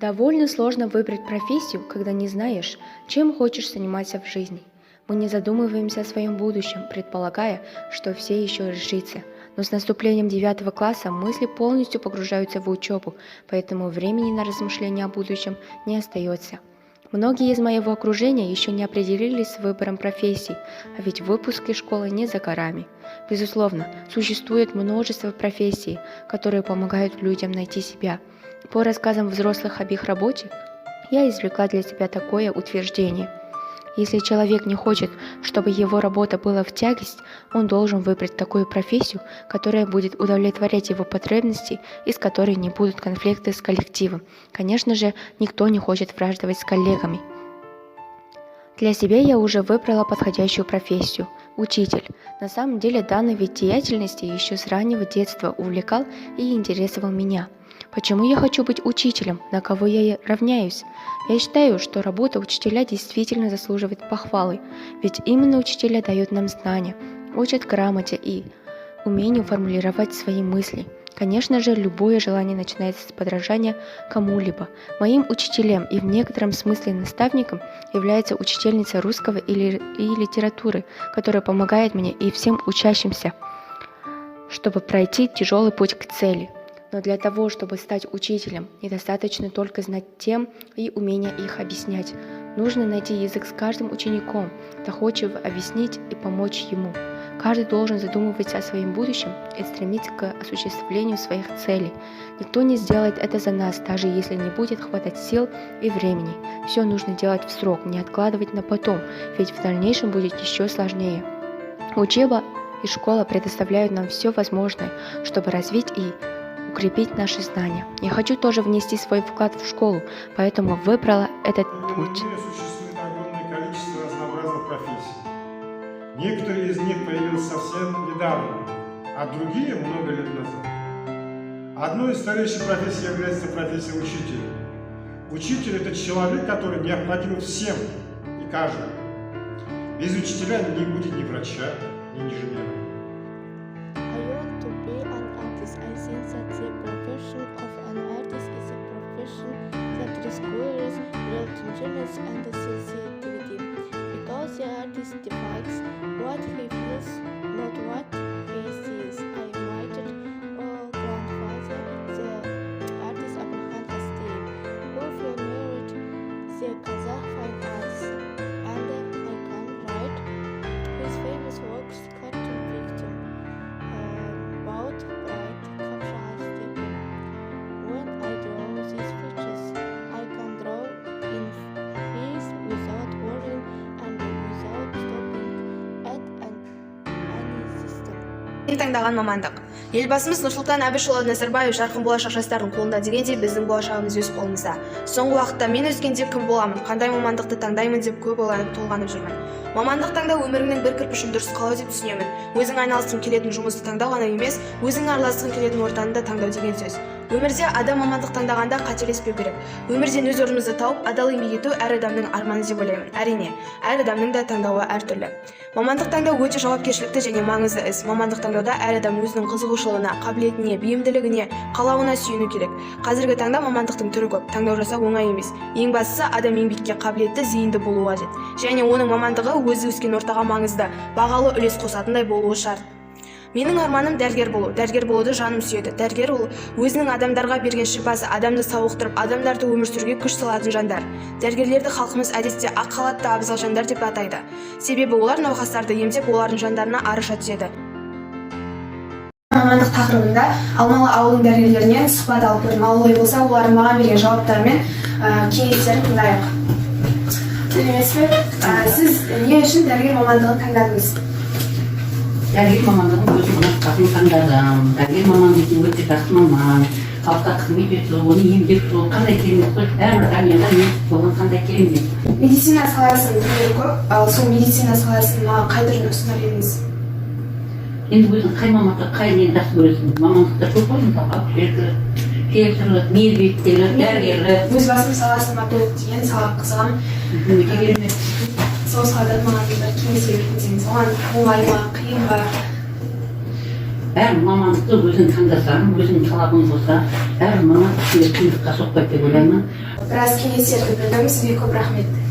Довольно сложно выбрать профессию, когда не знаешь, чем хочешь заниматься в жизни. Мы не задумываемся о своем будущем, предполагая, что все еще решится. Но с наступлением 9 класса мысли полностью погружаются в учебу, поэтому времени на размышления о будущем не остается. Многие из моего окружения еще не определились с выбором профессий, а ведь выпуски школы не за горами. Безусловно, существует множество профессий, которые помогают людям найти себя. По рассказам взрослых об их работе, я извлекла для себя такое утверждение. Если человек не хочет, чтобы его работа была в тягость, он должен выбрать такую профессию, которая будет удовлетворять его потребности и с которой не будут конфликты с коллективом. Конечно же, никто не хочет враждовать с коллегами. Для себя я уже выбрала подходящую профессию – учитель. На самом деле данный вид деятельности еще с раннего детства увлекал и интересовал меня. Почему я хочу быть учителем, на кого я равняюсь? Я считаю, что работа учителя действительно заслуживает похвалы, ведь именно учителя дают нам знания, учат грамоте и умению формулировать свои мысли. Конечно же, любое желание начинается с подражания кому-либо. Моим учителем и в некотором смысле наставником является учительница русского и литературы, которая помогает мне и всем учащимся, чтобы пройти тяжелый путь к цели. Но для того, чтобы стать учителем, недостаточно только знать тем и умения их объяснять. Нужно найти язык с каждым учеником, доходчиво объяснить и помочь ему. Каждый должен задумываться о своем будущем и стремиться к осуществлению своих целей. Никто не сделает это за нас, даже если не будет хватать сил и времени. Все нужно делать в срок, не откладывать на потом, ведь в дальнейшем будет еще сложнее. Учеба и школа предоставляют нам все возможное, чтобы развить и укрепить наши знания. Я хочу тоже внести свой вклад в школу, поэтому выбрала этот путь. В мире существует огромное количество разнообразных профессий. Некоторые из них появились совсем недавно, а другие много лет назад. Одной из старейших профессий является профессия учителя. Учитель – это человек, который необходим всем и каждому. Без учителя не будет ни врача, ни инженера. And the sensitivity, because the artist defines what he feels, not what he sees. I invited grandfather, the artist Abraham Hasti, who pioneered the Kazakh fine arts, and I can write his famous works, Cartoon Victim, about bright Kavkaz people. When I draw these features, I can draw in without worrying and without stopping at any system. Мен таңдаған мамандық. Елбасымыз Нұрсұлтан Әбішұлы Назарбаев жарқын болашақ жастардың қолында дегендей біздің болашағымыз өз қолымызда. Соңғы уақытта мен өскенде кім боламын, қандай мамандықты таңдаймын деп көп ойланып толғанып жүрмін. Мамандық таңдау өміріңнің бір кірпішін дұрыс қалау деп түсінемін. Өзің айналысқың келетін жұмысты таңдау ғана емес, өзің араласқың келетін ортаны да таңдау деген сөз. Өмірде адам мамандық таңдағанда қателеспеу керек. Өмірден өз орнымызды тауып, адал еңбек ету әр адамның арманы деп ойлаймын. Әрине, әр адамның да таңдауы әртүрлі. Мамандық таңдау өте жауапкершілікті және маңызды іс. Мамандық таңдауда әр адам өзінің қызығушылығына, қабілетіне, бейімділігіне, қалауына сүйену керек. Қазіргі таңда мамандықтың түрі көп, таңдау жасау оңай емес. Ең бастысы адам еңбекке қабілетті, зейінді болуы қажет. Және оның мамандығы өзі өскен ортаға маңызды, бағалы үлес қосатындай болуы шарт. Менің арманым дәрігер болу. Дәрігер болуды жаным сүйеді. Дәрігер ол өзінің адамдарға берген шипасы, адамды сауықтырып, адамдарды өмір сүруге күш салатын жандар. Дәрігерлерді халқымыз әдетте ақ халатты абзал жандар деп атайды. Себебі олар науқастарды емдеп, олардың жандарына арыша түседі. Мамандық тақырыбында Алмалы ауылының дәрігерлерінен сұхбат алып көрдім. Ал олай болса, олардың маған берген жауаптарымен кеңестерін тыңдайық. Сіз не үшін дәрігер мамандығын таңдадыңыз? Дәрігер мамандығын өзім ұнатқанын таңдадым. Дәрігер мамандығы өте жақсы маман. Халыққа қызмет ету, оны емдету, қандай керемет қой, әрбір дамияға болған қандай керемет. Медицина саласын білген көп, ал сол медицина саласын маған қай түрін ұсынар едіңіз? Енді өзің қай мамандық, қай нені жақсы көресің? Мамандықтар көп қой, мысалға фельдшерлік, медбикелік, дәрігерлік. Өз басым саласын матолог деген салаға қызығамын. Өте керемет. Сол саладан маған бір кеңес беретін, оған оңай ма, қиын ба? әр мамандықты өзің таңдасаң, өзің талабың болса, әр мамандық сізге қиындыққа соқпайды деп ойлаймын. Біраз кеңестерді білдім, сізге көп рахмет.